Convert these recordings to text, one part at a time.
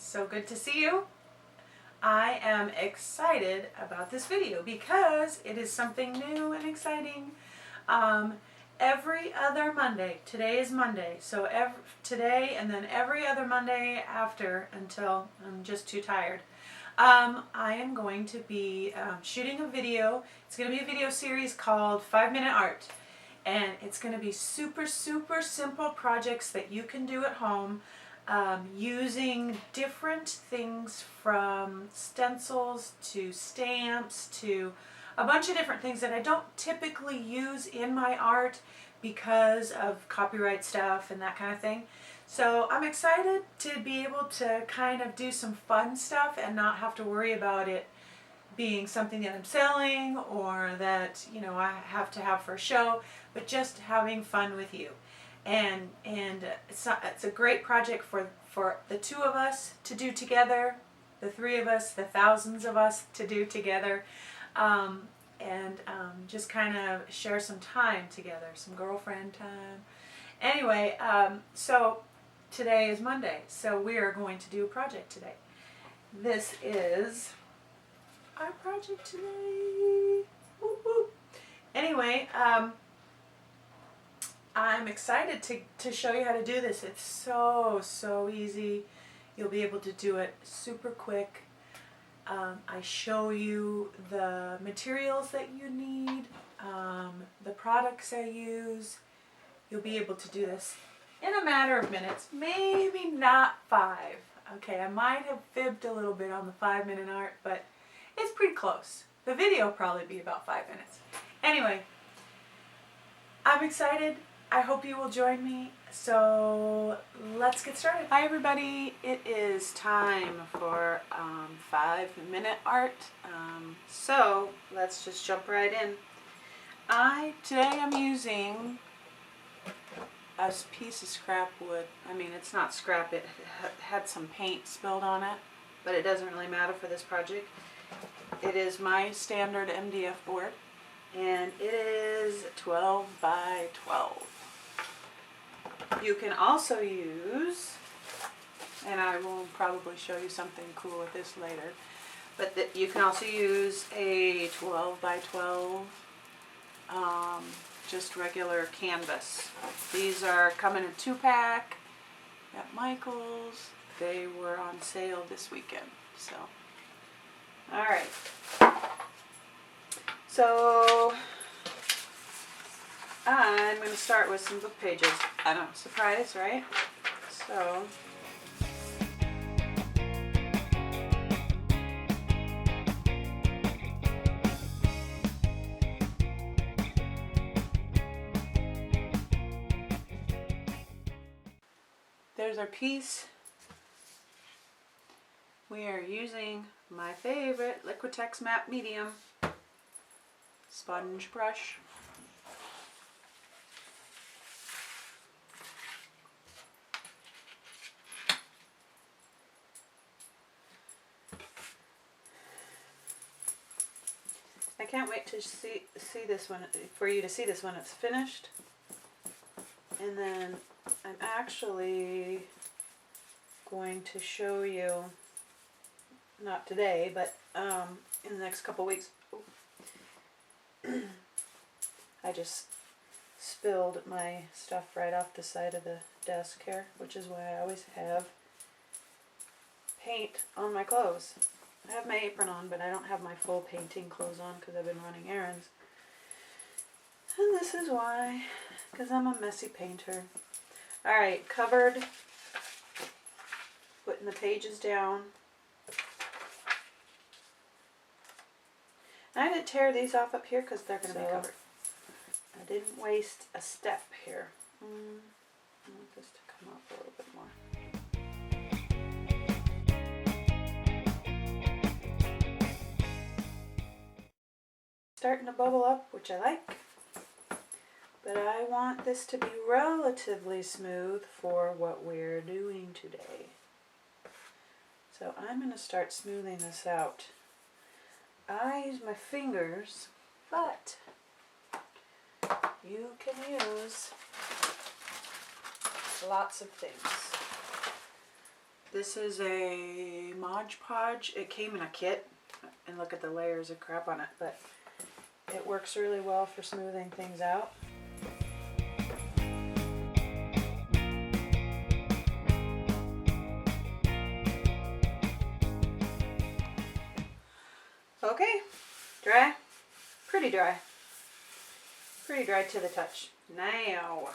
so good to see you. I am excited about this video because it is something new and exciting. Every other Monday, today is Monday, so today and then every other Monday after until I'm just too tired, I am going to be shooting a video. It's going to be a video series called 5-Minute Art. And it's going to be super simple projects that you can do at home using different things from stencils to stamps to a bunch of different things that I don't typically use in my art because of copyright stuff and that kind of thing. So I'm excited to be able to kind of do some fun stuff and not have to worry about it being something that I'm selling or that, you know, I have to have for a show, but just having fun with you. And it's a great project for the two of us to do together, the three of us, the thousands of us to do together, just kind of share some time together, some girlfriend time. Anyway, so today is Monday, so we are going to do a project today. This is our project today. Whoop, whoop. Anyway, I'm excited to show you how to do this. It's so easy. You'll be able to do it super quick. I show you the materials that you need, the products I use. You'll be able to do this in a matter of minutes, maybe not 5. Okay, I might have fibbed a little bit on the 5-minute art, but it's pretty close. The video will probably be about 5 minutes. Anyway, I'm excited. I hope you will join me. So let's get started. Hi everybody. It is time for 5-minute art. So let's just jump right in. Today I'm using a piece of scrap wood. I mean, it's not scrap. It had some paint spilled on it, but it doesn't really matter for this project. It is my standard MDF board, and it is 12 by 12. You can also use, and I will probably show you something cool with this later, but you can also use a 12 by 12, just regular canvas. These are coming in a 2-pack at Michael's. They were on sale this weekend, so. Alright, so I'm going to start with some book pages. I know, surprise, right? So, there's our piece. We are using my favorite Liquitex Matte Medium sponge brush. I can't wait to see this one, for you to see this when it's finished. And then I'm actually going to show you, not today, but in the next couple weeks. I just spilled my stuff right off the side of the desk here, which is why I always have paint on my clothes. I have my apron on, but I don't have my full painting clothes on because I've been running errands. And this is why, because I'm a messy painter. Alright, covered. Putting the pages down. I didn't tear these off up here because they're going to be covered. I didn't waste a step here. I want this to come up a little bit more. Starting to bubble up, which I like. But I want this to be relatively smooth for what we're doing today. So I'm going to start smoothing this out. I use my fingers, but you can use lots of things. This is a Mod Podge. It came in a kit, and look at the layers of crap on it, but it works really well for smoothing things out. Okay, dry, pretty dry to the touch. Now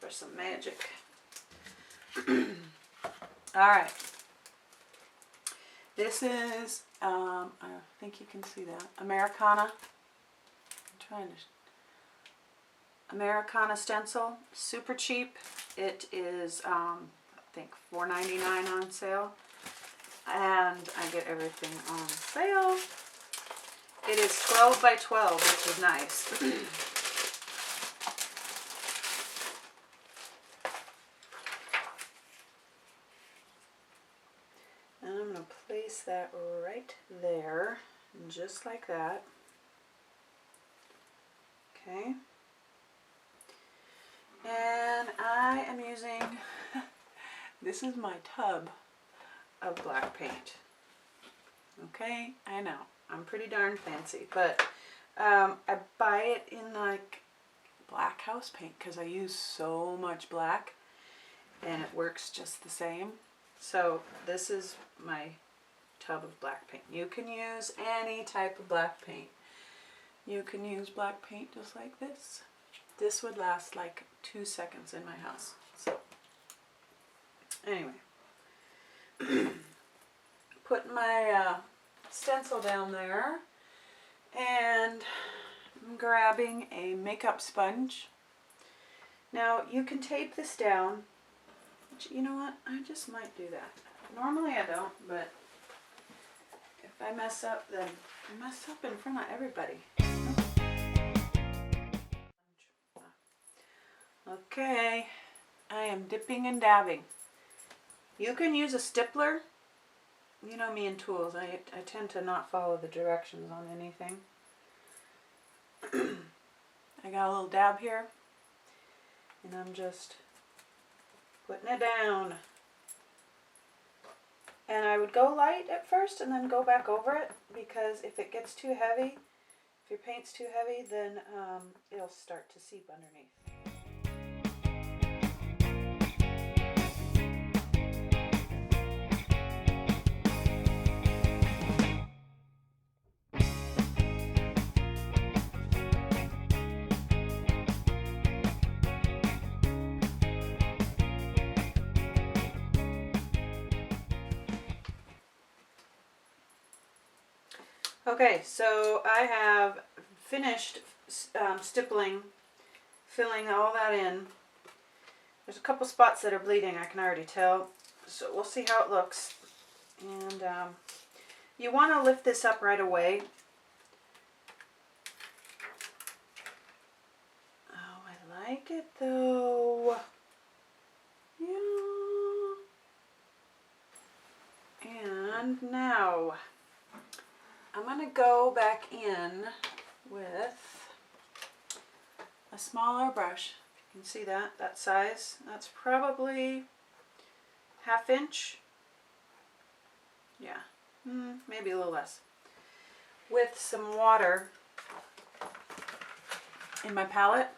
for some magic. All right, this is I think you can see that Americana. Americana stencil, super cheap. It is I think $4.99 on sale, and I get everything on sale. It is 12 by 12, which is nice. And I'm going to place that right there, just like that. Okay. And I am using, this is my tub of black paint. Okay, I know, I'm pretty darn fancy, but I buy it in like black house paint because I use so much black and it works just the same. So this is my tub of black paint. You can use any type of black paint. You can use black paint just like this. This would last like 2 seconds in my house. So anyway, put my stencil down there, and I'm grabbing a makeup sponge. Now you can tape this down, which, you know what, I just might do that. Normally I don't, but if I mess up, then I mess up in front of everybody. Okay, I am dipping and dabbing. You can use a stippler. You know me and tools. I tend to not follow the directions on anything. I got a little dab here, and I'm just putting it down. And I would go light at first and then go back over it, because if it gets too heavy, if your paint's too heavy, then it'll start to seep underneath. Okay, so I have finished stippling, filling all that in. There's a couple spots that are bleeding, I can already tell. So we'll see how it looks. And you want to lift this up right away. Oh, I like it though. Yeah. And now I'm going to go back in with a smaller brush. You can see that size. That's probably 1/2 inch. Yeah, maybe a little less. With some water in my palette.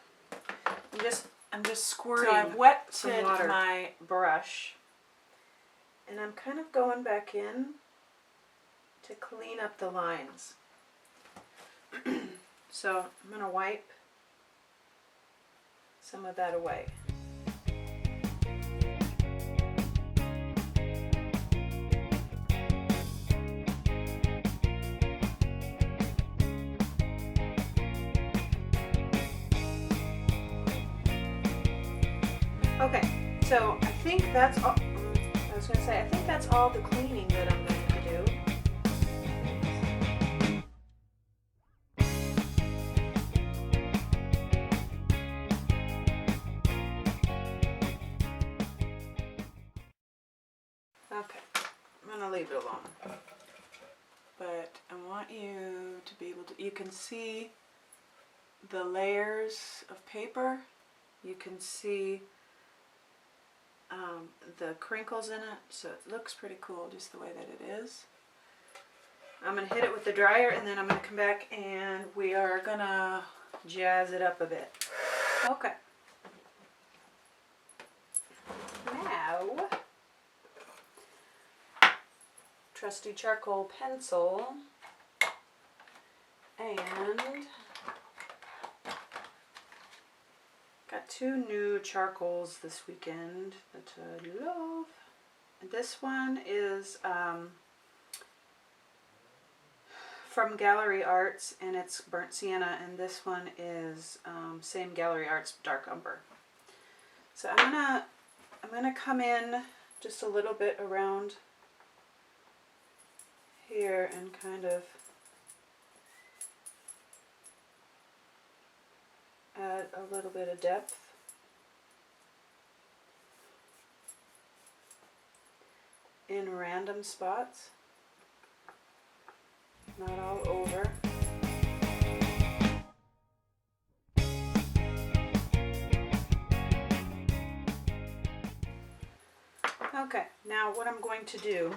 I'm just squirting. So I've wetted my brush, and I'm kind of going back in to clean up the lines. So I'm going to wipe some of that away. Okay, so I think that's all. I think that's all the cleaning that I'm going to do. Okay, I'm going to leave it alone. But I want you to be able to, you can see the layers of paper. You can see the crinkles in it, so it looks pretty cool just the way that it is. I'm going to hit it with the dryer, and then I'm going to come back and we are going to jazz it up a bit. Okay. Now, trusty charcoal pencil, and got 2 new charcoals this weekend that I love. And this one is from Gallery Arts, and it's burnt sienna, and this one is same Gallery Arts dark umber. So I'm gonna come in just a little bit around here and kind of add a little bit of depth. In random spots, not all over. Okay, now what I'm going to do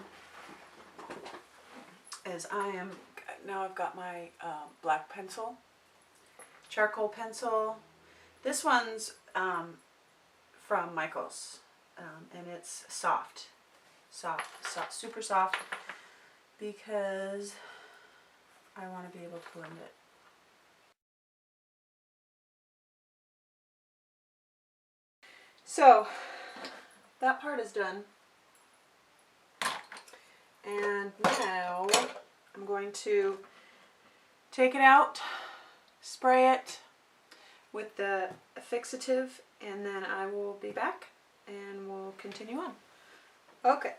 is I've got my black pencil, charcoal pencil. This one's from Michael's, and it's soft, super soft, because I want to be able to blend it. So that part is done, and now I'm going to take it out, spray it with the fixative, and then I will be back and we'll continue on. Okay,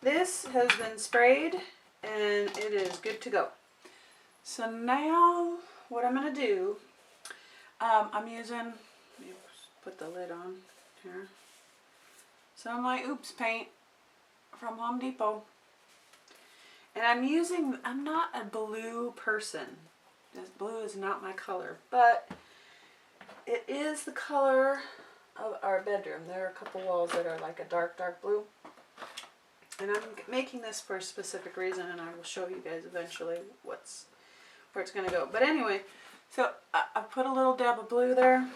this has been sprayed and it is good to go. So now what I'm going to do, I'm using, let me put the lid on here, some of my Oops paint from Home Depot. And I'm not a blue person. This blue is not my color, but it is the color of our bedroom. There are a couple walls that are like a dark blue. And I'm making this for a specific reason, and I will show you guys eventually where it's going to go. But anyway, so I put a little dab of blue there.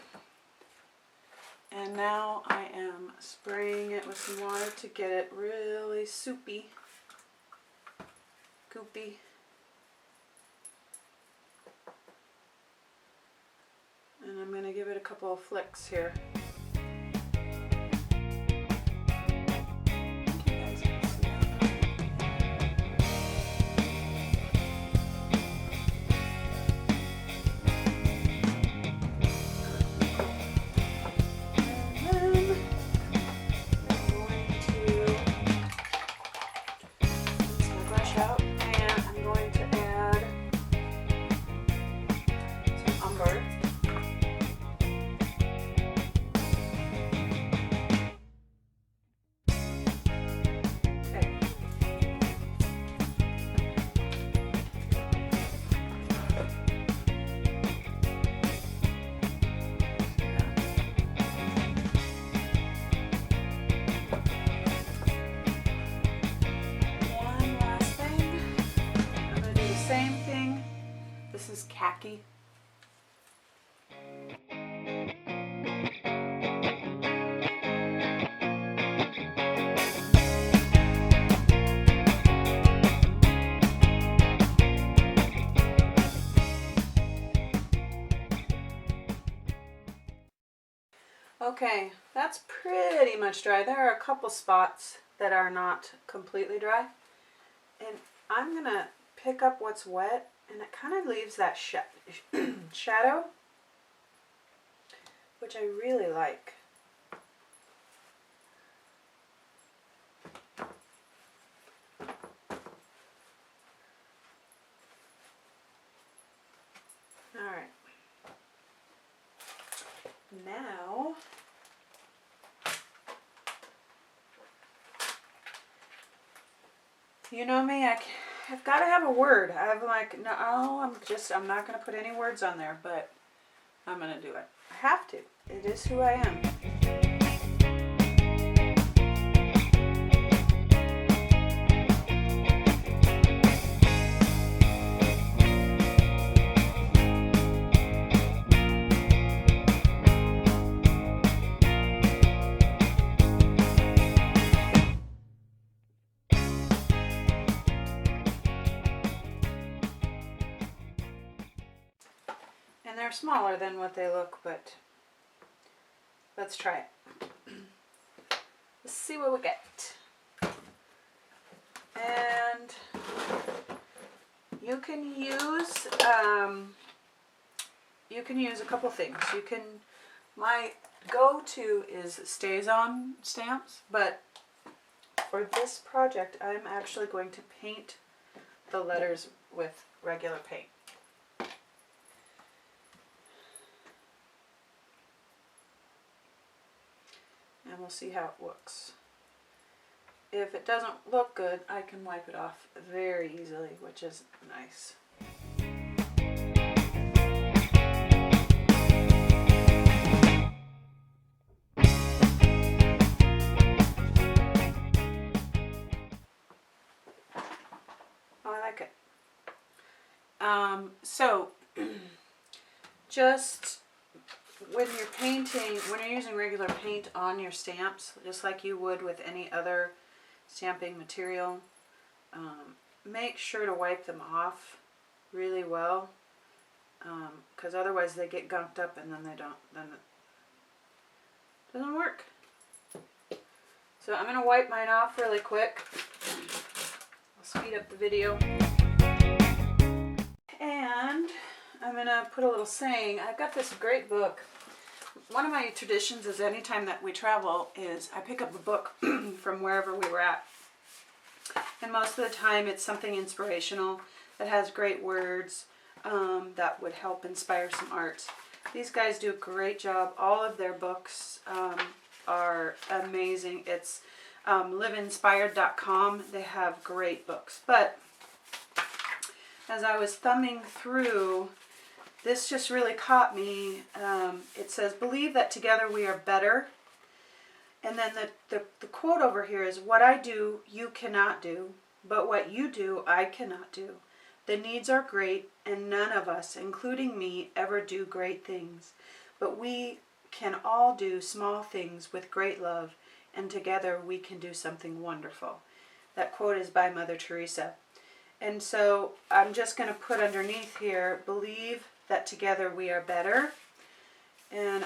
And now I am spraying it with some water to get it really soupy. Goopy. And I'm going to give it a couple of flicks here. Khaki. Okay, that's pretty much dry. There are a couple spots that are not completely dry, and I'm gonna pick up what's wet, and it kind of leaves that shadow, which I really like. All right. Now, you know me, I've got to have a word. I'm like, no, I'm not going to put any words on there, but I'm going to do it. I have to. It is who I am. And they're smaller than what they look, but let's try it. Let's see what we get. And you can use a couple things. My go-to is Stays On stamps, but for this project I'm actually going to paint the letters with regular paint. And we'll see how it looks. If it doesn't look good, I can wipe it off very easily, which is nice. Oh, I like it. So just when you're painting, when you're using regular paint on your stamps, just like you would with any other stamping material, make sure to wipe them off really well, because otherwise they get gunked up and then it doesn't work. So I'm going to wipe mine off really quick. I'll speed up the video. And I'm going to put a little saying. I've got this great book. One of my traditions is anytime that we travel is I pick up a book from wherever we were at. And most of the time it's something inspirational that has great words that would help inspire some art. These guys do a great job. All of their books are amazing. It's liveinspired.com. They have great books. But as I was thumbing through, this just really caught me. It says, "Believe that together we are better." And then the quote over here is, "What I do, you cannot do, but what you do, I cannot do. The needs are great, and none of us, including me, ever do great things. But we can all do small things with great love, and together we can do something wonderful." That quote is by Mother Teresa. And so I'm just going to put underneath here, "Believe that together we are better." And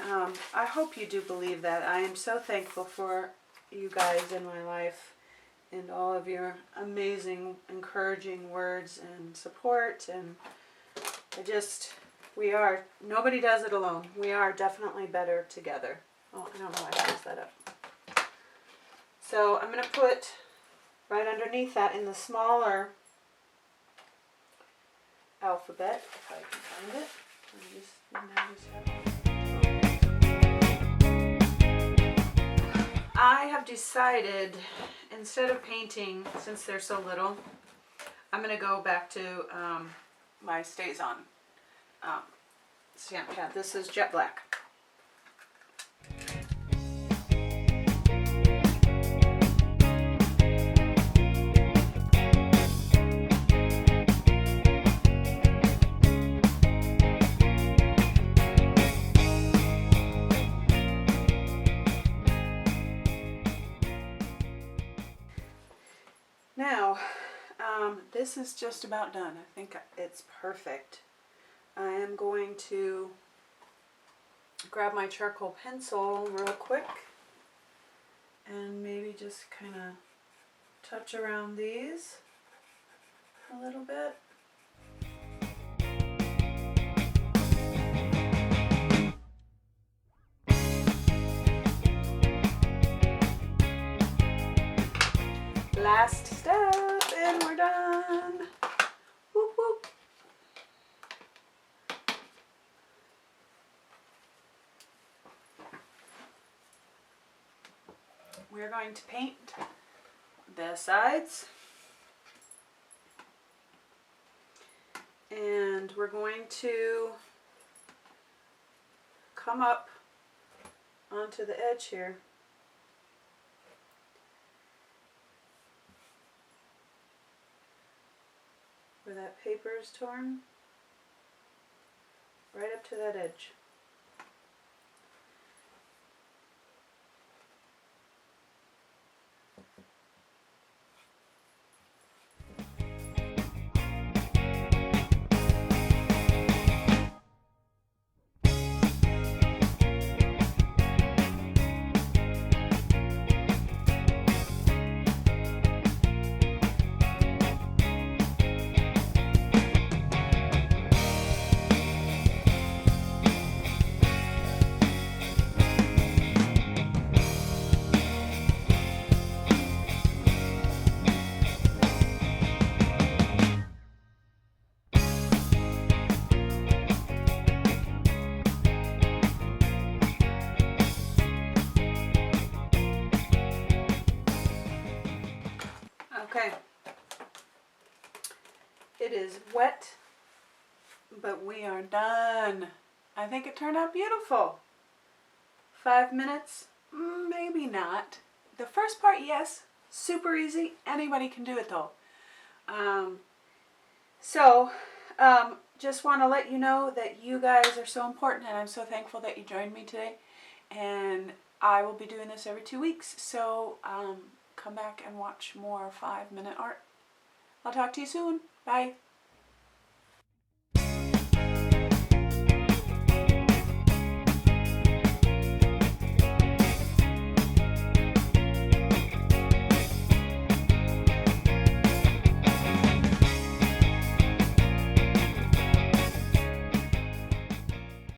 I hope you do believe that. I am so thankful for you guys in my life and all of your amazing, encouraging words and support. And nobody does it alone. We are definitely better together. Oh, I don't know why I closed that up. So I'm going to put right underneath that in the smaller alphabet, if I can find it. I have decided, instead of painting, since they're so little, I'm going to go back to my Stays On stamp pad. This is jet black. Now, this is just about done. I think it's perfect. I am going to grab my charcoal pencil real quick and maybe just kind of touch around these a little bit. Last step, and we're done. Whoop, whoop. We're going to paint the sides, and we're going to come up onto the edge here. Where that paper is torn, right up to that edge. is wet, but we are done. I think it turned out beautiful. 5 minutes? Maybe not. The first part, yes, super easy. Anybody can do it though. Just want to let you know that you guys are so important, and I'm so thankful that you joined me today. And I will be doing this every 2 weeks, so come back and watch more 5-minute art. I'll talk to you soon. Bye.